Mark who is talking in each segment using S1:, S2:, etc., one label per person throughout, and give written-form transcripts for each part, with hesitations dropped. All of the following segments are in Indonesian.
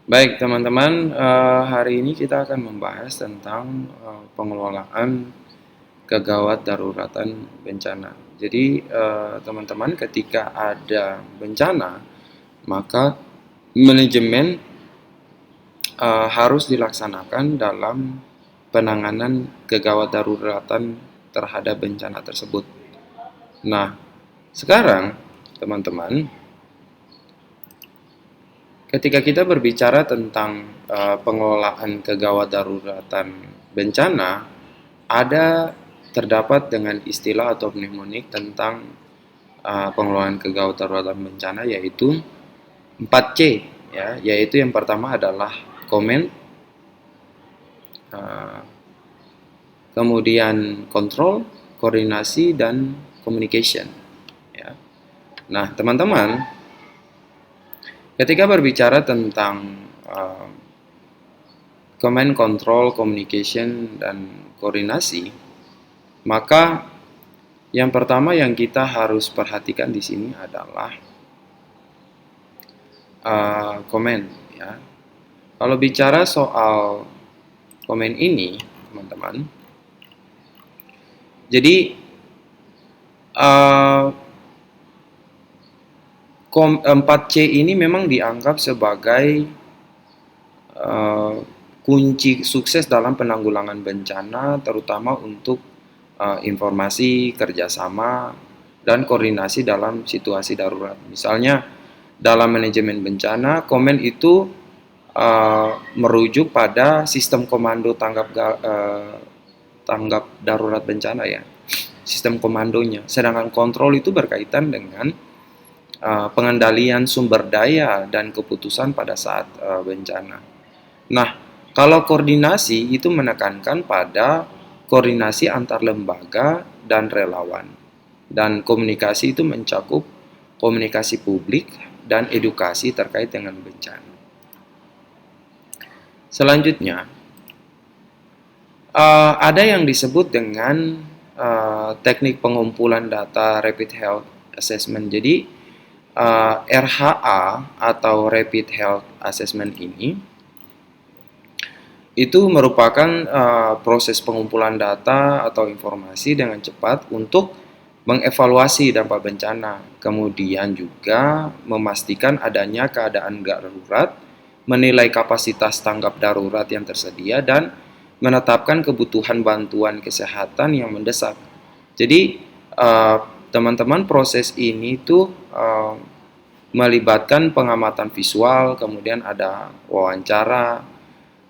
S1: Baik, teman-teman, hari ini kita akan membahas tentang pengelolaan kegawat daruratan bencana. Jadi, teman-teman, ketika ada bencana, maka manajemen harus dilaksanakan dalam penanganan kegawat daruratan terhadap bencana tersebut. Nah, sekarang, teman-teman, ketika kita berbicara tentang pengelolaan kegawat daruratan bencana, terdapat dengan istilah atau mnemonik tentang pengelolaan kegawat daruratan bencana, yaitu 4C, ya, yaitu yang pertama adalah command, uh, kemudian control, koordinasi, dan communication. Ya. Nah, teman-teman, ketika berbicara tentang command, control, communication, dan koordinasi, maka yang pertama yang kita harus perhatikan di sini adalah command. Ya. Kalau bicara soal command ini, teman-teman, jadi 4C ini memang dianggap sebagai kunci sukses dalam penanggulangan bencana, terutama untuk informasi, kerjasama, dan koordinasi dalam situasi darurat. Misalnya, dalam manajemen bencana, komen itu merujuk pada sistem komando tanggap darurat bencana, ya, sistem komandonya. Sedangkan kontrol itu berkaitan dengan pengendalian sumber daya dan keputusan pada saat bencana. Nah, kalau koordinasi itu menekankan pada koordinasi antar lembaga dan relawan. Dan komunikasi itu mencakup komunikasi publik dan edukasi terkait dengan bencana. Selanjutnya, ada yang disebut dengan teknik pengumpulan data Rapid Health Assessment. Jadi, RHA atau Rapid Health Assessment ini itu merupakan proses pengumpulan data atau informasi dengan cepat untuk mengevaluasi dampak bencana, kemudian juga memastikan adanya keadaan darurat, menilai kapasitas tanggap darurat yang tersedia, dan menetapkan kebutuhan bantuan kesehatan yang mendesak. Jadi, teman-teman, proses ini tuh melibatkan pengamatan visual, kemudian ada wawancara,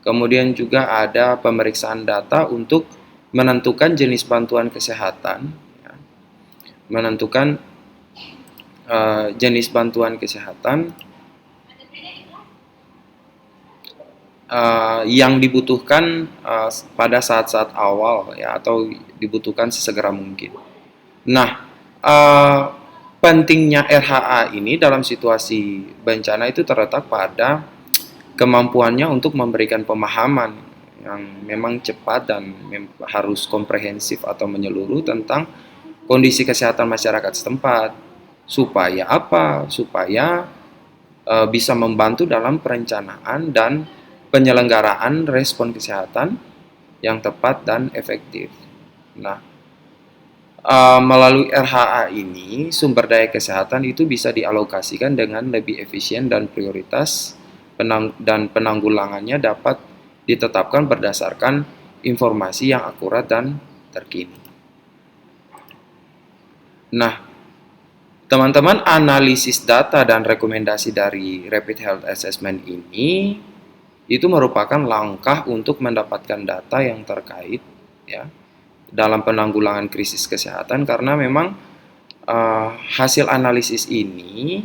S1: kemudian juga ada pemeriksaan data untuk menentukan jenis bantuan kesehatan, ya, menentukan jenis bantuan kesehatan yang dibutuhkan pada saat-saat awal, ya, atau dibutuhkan sesegera mungkin. Nah, pentingnya RHA ini dalam situasi bencana itu terletak pada kemampuannya untuk memberikan pemahaman yang memang cepat dan harus komprehensif atau menyeluruh tentang kondisi kesehatan masyarakat setempat. Supaya apa? Supaya bisa membantu dalam perencanaan dan penyelenggaraan respon kesehatan yang tepat dan efektif. Nah, melalui RHA ini, sumber daya kesehatan itu bisa dialokasikan dengan lebih efisien dan prioritas dan penanggulangannya dapat ditetapkan berdasarkan informasi yang akurat dan terkini. Nah, teman-teman, analisis data dan rekomendasi dari Rapid Health Assessment ini itu merupakan langkah untuk mendapatkan data yang terkait, ya, dalam penanggulangan krisis kesehatan, karena memang hasil analisis ini,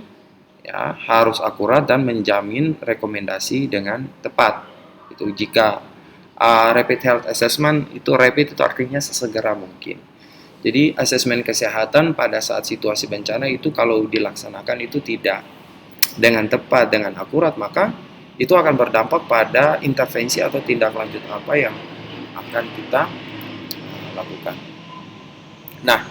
S1: ya, harus akurat dan menjamin rekomendasi dengan tepat. Itu jika rapid health assessment itu rapid itu artinya sesegera mungkin. Jadi asesmen kesehatan pada saat situasi bencana itu kalau dilaksanakan itu tidak dengan tepat, dengan akurat, maka itu akan berdampak pada intervensi atau tindak lanjut apa yang akan kita lakukan. Nah,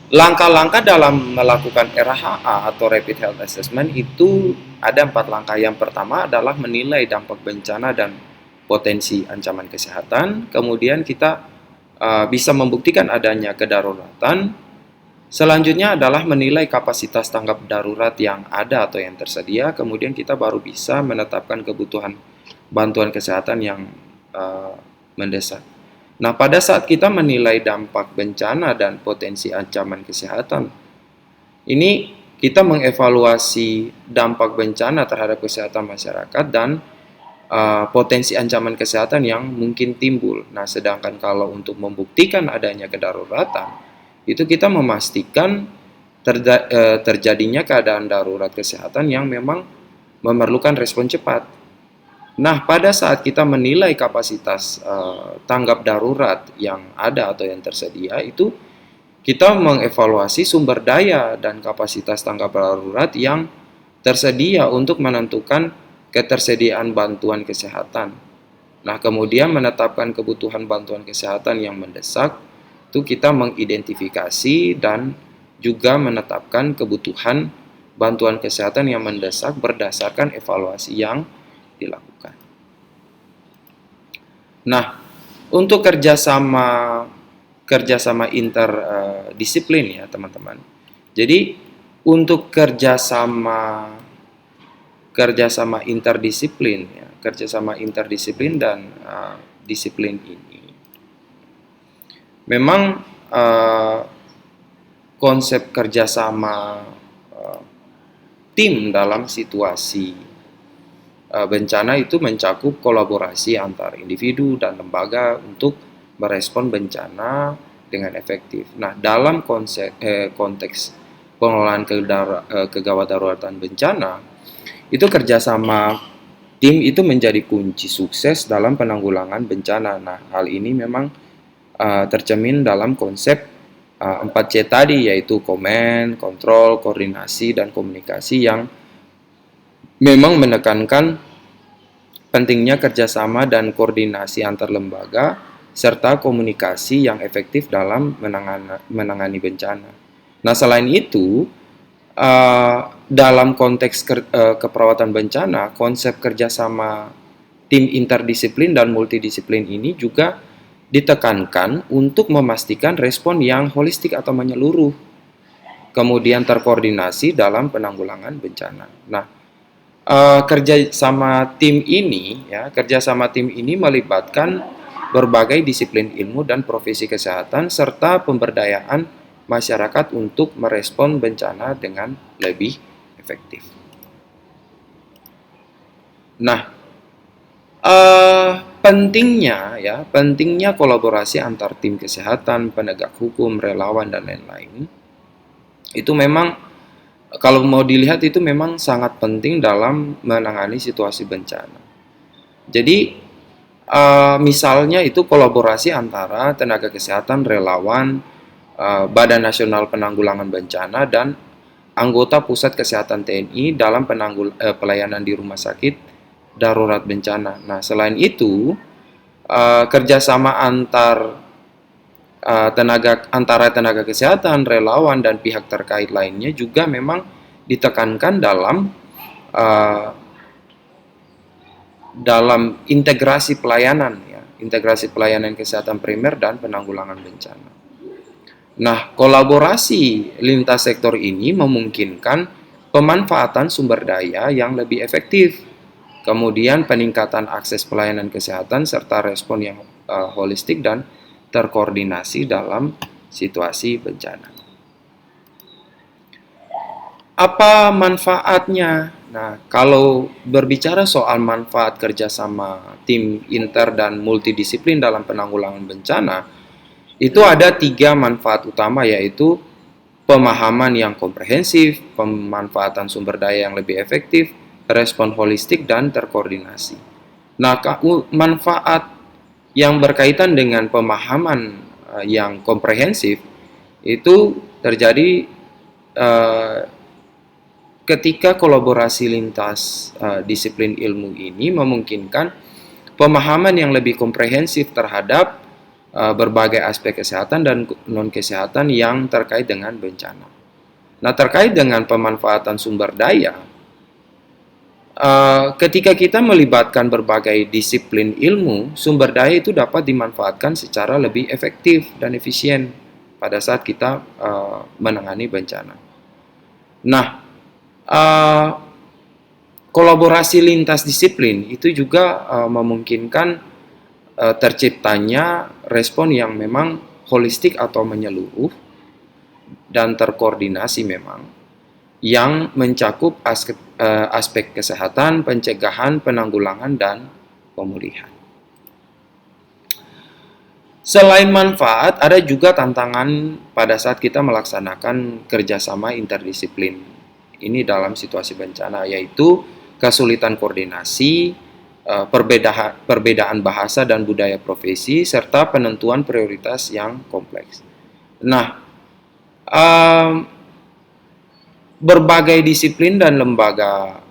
S1: Langkah-langkah dalam melakukan RHA atau Rapid Health Assessment itu ada 4 langkah. Yang pertama adalah menilai dampak bencana dan potensi ancaman kesehatan. Kemudian kita bisa membuktikan adanya kedaruratan. Selanjutnya adalah menilai kapasitas tanggap darurat yang ada atau yang tersedia. Kemudian kita baru bisa menetapkan kebutuhan bantuan kesehatan yang mendesak. Nah, pada saat kita menilai dampak bencana dan potensi ancaman kesehatan, ini kita mengevaluasi dampak bencana terhadap kesehatan masyarakat dan potensi ancaman kesehatan yang mungkin timbul. Nah, sedangkan kalau untuk membuktikan adanya kedaruratan, itu kita memastikan terjadinya keadaan darurat kesehatan yang memang memerlukan respon cepat. Nah, pada saat kita menilai kapasitas tanggap darurat yang ada atau yang tersedia, itu kita mengevaluasi sumber daya dan kapasitas tanggap darurat yang tersedia untuk menentukan ketersediaan bantuan kesehatan. Nah, kemudian menetapkan kebutuhan bantuan kesehatan yang mendesak, itu kita mengidentifikasi dan juga menetapkan kebutuhan bantuan kesehatan yang mendesak berdasarkan evaluasi yang dilakukan. Nah, untuk kerjasama interdisiplin ya teman-teman. Jadi untuk kerjasama interdisiplin dan disiplin ini, memang konsep kerjasama tim dalam situasi bencana itu mencakup kolaborasi antar individu dan lembaga untuk merespon bencana dengan efektif. Nah, dalam konteks pengelolaan kegawat daruratan bencana, itu kerjasama tim itu menjadi kunci sukses dalam penanggulangan bencana. Nah, hal ini memang tercermin dalam konsep 4C tadi, yaitu komen, kontrol, koordinasi, dan komunikasi yang memang menekankan pentingnya kerjasama dan koordinasi antar lembaga serta komunikasi yang efektif dalam menangani bencana. Nah, selain itu, dalam konteks keperawatan bencana, konsep kerjasama tim interdisiplin dan multidisiplin ini juga ditekankan untuk memastikan respon yang holistik atau menyeluruh, kemudian terkoordinasi dalam penanggulangan bencana. Nah, kerjasama tim ini melibatkan berbagai disiplin ilmu dan profesi kesehatan serta pemberdayaan masyarakat untuk merespon bencana dengan lebih efektif. Nah, pentingnya kolaborasi antar tim kesehatan, penegak hukum, relawan, dan lain-lain, itu memang kalau mau dilihat itu memang sangat penting dalam menangani situasi bencana. Jadi misalnya itu kolaborasi antara tenaga kesehatan, relawan, Badan Nasional Penanggulangan Bencana, dan anggota Pusat Kesehatan TNI dalam pelayanan di rumah sakit darurat bencana. Nah, selain itu kerjasama antara tenaga kesehatan, relawan, dan pihak terkait lainnya juga memang ditekankan dalam integrasi pelayanan kesehatan primer dan penanggulangan bencana. Nah, kolaborasi lintas sektor ini memungkinkan pemanfaatan sumber daya yang lebih efektif, kemudian peningkatan akses pelayanan kesehatan serta respon yang holistik dan terkoordinasi dalam situasi bencana. Apa manfaatnya? Nah, kalau berbicara soal manfaat kerjasama tim inter dan multidisiplin dalam penanggulangan bencana, itu ada 3 manfaat utama, yaitu pemahaman yang komprehensif, pemanfaatan sumber daya yang lebih efektif, respon holistik, dan terkoordinasi. Nah, manfaat yang berkaitan dengan pemahaman yang komprehensif itu terjadi ketika kolaborasi lintas disiplin ilmu ini memungkinkan pemahaman yang lebih komprehensif terhadap berbagai aspek kesehatan dan non-kesehatan yang terkait dengan bencana. Nah, terkait dengan pemanfaatan sumber daya, ketika kita melibatkan berbagai disiplin ilmu, sumber daya itu dapat dimanfaatkan secara lebih efektif dan efisien pada saat kita menangani bencana. Nah, kolaborasi lintas disiplin itu juga memungkinkan terciptanya respon yang memang holistik atau menyeluruh dan terkoordinasi memang, yang mencakup aspek kesehatan, pencegahan, penanggulangan, dan pemulihan. Selain manfaat, ada juga tantangan pada saat kita melaksanakan kerjasama interdisiplin ini dalam situasi bencana, yaitu kesulitan koordinasi, perbedaan bahasa dan budaya profesi, serta penentuan prioritas yang kompleks. Nah, berbagai disiplin dan lembaga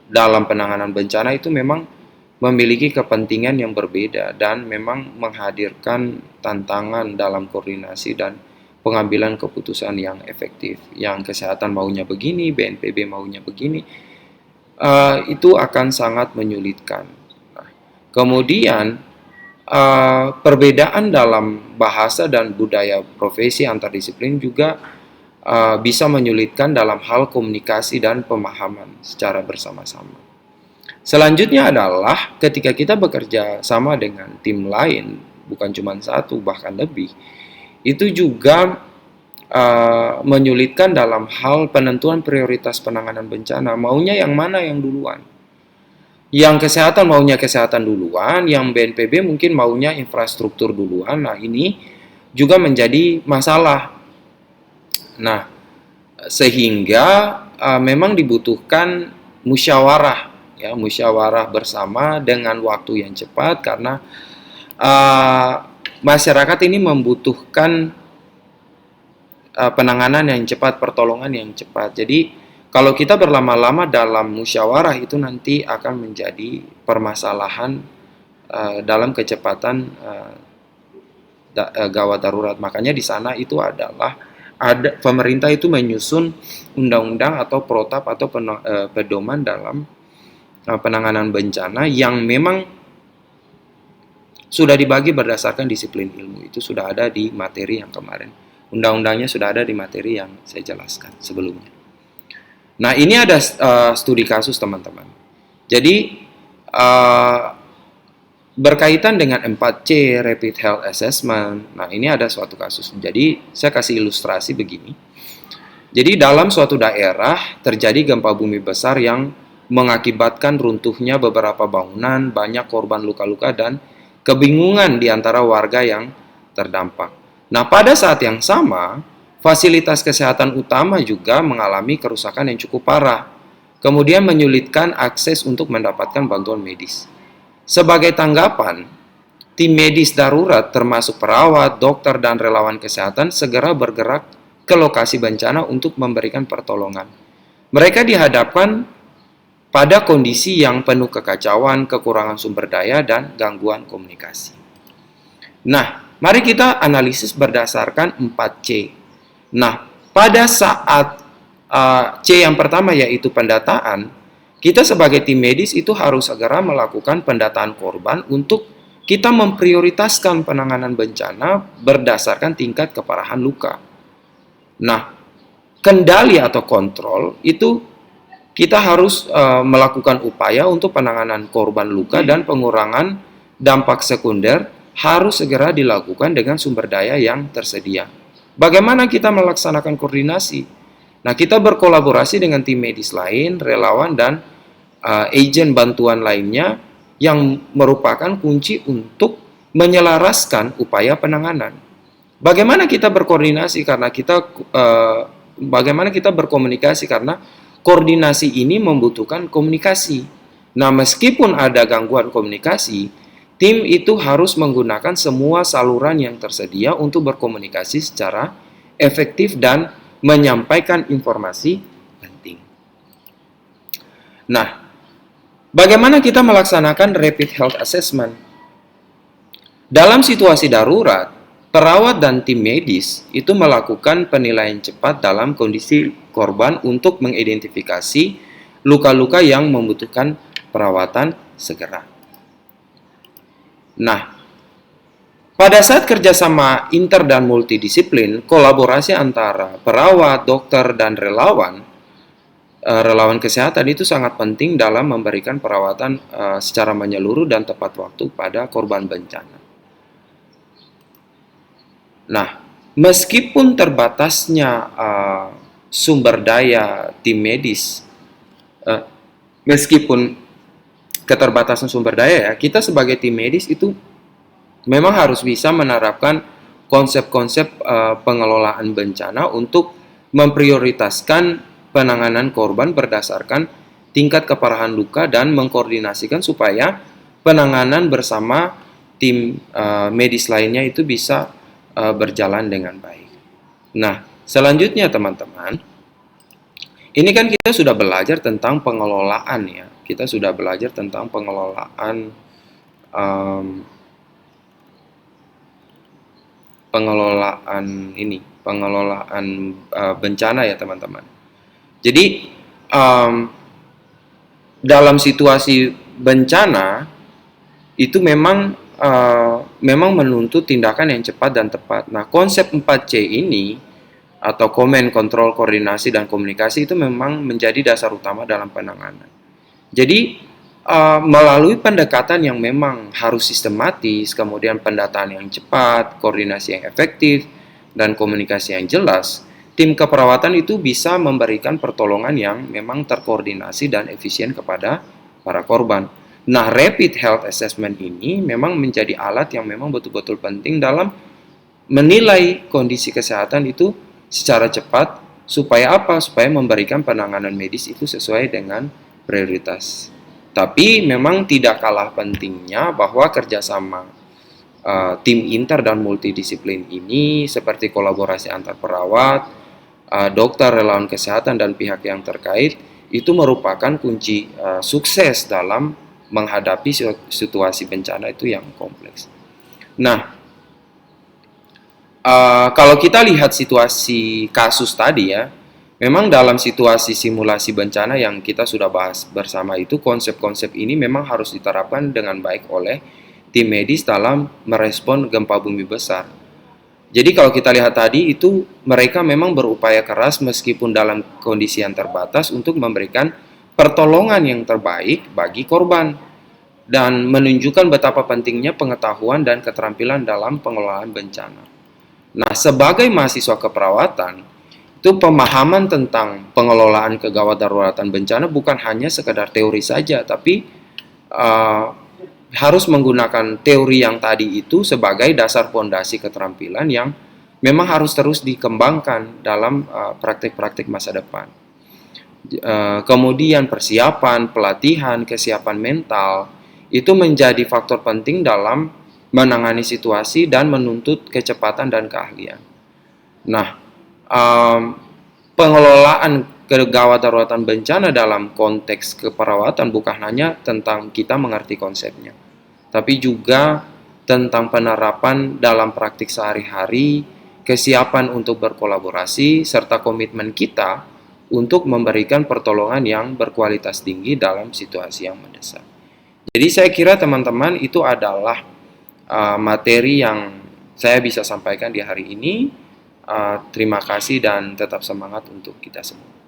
S1: dalam penanganan bencana itu memang memiliki kepentingan yang berbeda dan memang menghadirkan tantangan dalam koordinasi dan pengambilan keputusan yang efektif. Yang kesehatan maunya begini, BNPB maunya begini, itu akan sangat menyulitkan. Nah, kemudian perbedaan dalam bahasa dan budaya profesi antar disiplin juga bisa menyulitkan dalam hal komunikasi dan pemahaman secara bersama-sama. Selanjutnya adalah ketika kita bekerja sama dengan tim lain, bukan cuma satu bahkan lebih, itu juga menyulitkan dalam hal penentuan prioritas penanganan bencana. Maunya yang mana yang duluan? Yang kesehatan maunya kesehatan duluan, yang BNPB mungkin maunya infrastruktur duluan. Nah, ini juga menjadi masalah. Nah, sehingga memang dibutuhkan musyawarah, ya, musyawarah bersama dengan waktu yang cepat, karena masyarakat ini membutuhkan penanganan yang cepat, pertolongan yang cepat. Jadi kalau kita berlama-lama dalam musyawarah itu nanti akan menjadi permasalahan dalam kecepatan gawat darurat. Makanya di sana itu adalah ada pemerintah itu menyusun undang-undang atau protap atau pedoman dalam penanganan bencana yang memang sudah dibagi berdasarkan disiplin ilmu. Itu sudah ada di materi yang kemarin. Undang-undangnya sudah ada di materi yang saya jelaskan sebelumnya. Nah, ini ada studi kasus, teman-teman. Jadi, berkaitan dengan 4C, Rapid Health Assessment. Nah, ini ada suatu kasus. Jadi, saya kasih ilustrasi begini. Jadi, dalam suatu daerah terjadi gempa bumi besar yang mengakibatkan runtuhnya beberapa bangunan, banyak korban luka-luka, dan kebingungan di antara warga yang terdampak. Nah, pada saat yang sama, fasilitas kesehatan utama juga mengalami kerusakan yang cukup parah, kemudian menyulitkan akses untuk mendapatkan bantuan medis. Sebagai tanggapan, tim medis darurat termasuk perawat, dokter, dan relawan kesehatan segera bergerak ke lokasi bencana untuk memberikan pertolongan. Mereka dihadapkan pada kondisi yang penuh kekacauan, kekurangan sumber daya, dan gangguan komunikasi. Nah, mari kita analisis berdasarkan 4C. Nah, pada saat C yang pertama yaitu pendataan, kita sebagai tim medis itu harus segera melakukan pendataan korban untuk kita memprioritaskan penanganan bencana berdasarkan tingkat keparahan luka. Nah, kendali atau kontrol itu kita harus melakukan upaya untuk penanganan korban luka dan pengurangan dampak sekunder harus segera dilakukan dengan sumber daya yang tersedia. Bagaimana kita melaksanakan koordinasi? Nah, kita berkolaborasi dengan tim medis lain, relawan, dan agen bantuan lainnya yang merupakan kunci untuk menyelaraskan upaya penanganan. Bagaimana kita berkoordinasi? Bagaimana kita berkomunikasi? Karena koordinasi ini membutuhkan komunikasi. Nah, meskipun ada gangguan komunikasi, tim itu harus menggunakan semua saluran yang tersedia untuk berkomunikasi secara efektif dan menyampaikan informasi penting. Nah, bagaimana kita melaksanakan Rapid Health Assessment? Dalam situasi darurat, perawat dan tim medis itu melakukan penilaian cepat dalam kondisi korban untuk mengidentifikasi luka-luka yang membutuhkan perawatan segera. Nah, pada saat kerjasama inter dan multidisiplin, kolaborasi antara perawat, dokter, dan relawan kesehatan itu sangat penting dalam memberikan perawatan secara menyeluruh dan tepat waktu pada korban bencana. Nah, meskipun terbatasnya sumber daya tim medis, uh, meskipun keterbatasan sumber daya ya, kita sebagai tim medis itu memang harus bisa menerapkan konsep-konsep pengelolaan bencana untuk memprioritaskan penanganan korban berdasarkan tingkat keparahan luka dan mengkoordinasikan supaya penanganan bersama tim medis lainnya itu bisa berjalan dengan baik. Nah, selanjutnya teman-teman, ini kan kita sudah belajar tentang pengelolaan ya. Kita sudah belajar tentang pengelolaan um, pengelolaan bencana ya teman-teman. Jadi dalam situasi bencana itu memang menuntut tindakan yang cepat dan tepat. Nah, konsep 4C ini atau command, control, koordinasi, dan komunikasi itu memang menjadi dasar utama dalam penanganan. Jadi, melalui pendekatan yang memang harus sistematis, kemudian pendataan yang cepat, koordinasi yang efektif, dan komunikasi yang jelas, tim keperawatan itu bisa memberikan pertolongan yang memang terkoordinasi dan efisien kepada para korban. Nah, Rapid Health Assessment ini memang menjadi alat yang memang betul-betul penting dalam menilai kondisi kesehatan itu secara cepat, supaya apa? Supaya memberikan penanganan medis itu sesuai dengan prioritas. Tapi memang tidak kalah pentingnya bahwa kerjasama tim inter dan multidisiplin ini seperti kolaborasi antar perawat, dokter, relawan kesehatan, dan pihak yang terkait itu merupakan kunci sukses dalam menghadapi situasi bencana itu yang kompleks. Nah, kalau kita lihat situasi kasus tadi ya, memang dalam situasi simulasi bencana yang kita sudah bahas bersama itu, konsep-konsep ini memang harus diterapkan dengan baik oleh tim medis dalam merespon gempa bumi besar. Jadi kalau kita lihat tadi itu mereka memang berupaya keras meskipun dalam kondisi yang terbatas untuk memberikan pertolongan yang terbaik bagi korban dan menunjukkan betapa pentingnya pengetahuan dan keterampilan dalam pengelolaan bencana. Nah, sebagai mahasiswa keperawatan, itu pemahaman tentang pengelolaan kegawat daruratan bencana bukan hanya sekedar teori saja, tapi harus menggunakan teori yang tadi itu sebagai dasar fondasi keterampilan yang memang harus terus dikembangkan dalam praktik-praktik masa depan. Kemudian persiapan, pelatihan, kesiapan mental itu menjadi faktor penting dalam menangani situasi dan menuntut kecepatan dan keahlian. Nah, pengelolaan kegawat daruratan bencana dalam konteks keperawatan bukan hanya tentang kita mengerti konsepnya, tapi juga tentang penerapan dalam praktik sehari-hari, kesiapan untuk berkolaborasi, serta komitmen kita untuk memberikan pertolongan yang berkualitas tinggi dalam situasi yang mendesak. Jadi saya kira teman-teman itu adalah materi yang saya bisa sampaikan di hari ini. Terima kasih dan tetap semangat untuk kita semua.